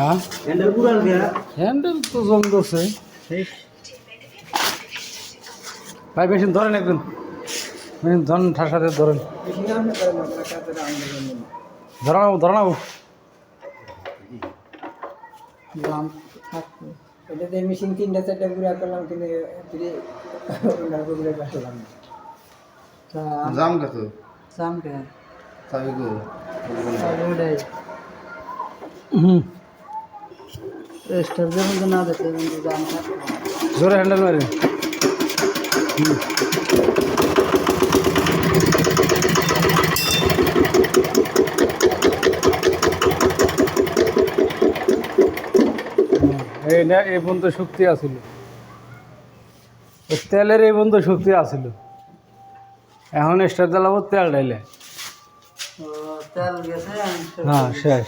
হ্যাঁ হ্যান্ডেল তো জং ধরছে ভাই মেশিন ধরেন একদিন মেশিন ধরেন ঠাসাতে ধরেন ধরানো ধরানো এটাতে মেশিন 3-4টা ঘুরা করলাম কিন্তু ঘুরে কাটলাম জাম কত সামটা চাবি গো ওটাই স্টার যখন তো না দেখে কিন্তু দাম থাকে জোরে হ্যান্ডেল মারেন এই না এই পর্যন্ত শক্তি আছিল তেলের এই পর্যন্ত শক্তি আছিল এখন স্টার জ্বালাবো তেল ঢাইলে তেল গেছে হ্যাঁ শেষ